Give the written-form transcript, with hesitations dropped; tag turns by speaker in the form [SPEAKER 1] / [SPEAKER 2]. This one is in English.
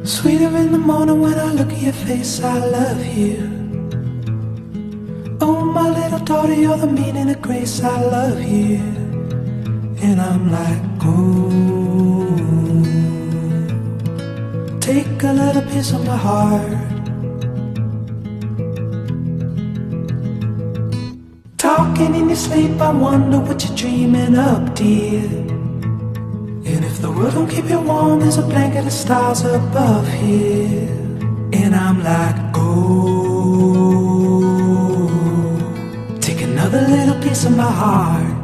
[SPEAKER 1] Sweeter in the morning when I look at your face, I love you. Oh, my little daughter, you're the meaning of grace, I love you. And I'm like, oh, take a little piece of my heart. Talking in your sleep, I wonder what you're dreaming up, dear. And if the world don't keep you warm, there's a blanket of stars above here. And I'm like, oh, take another little piece of my heart.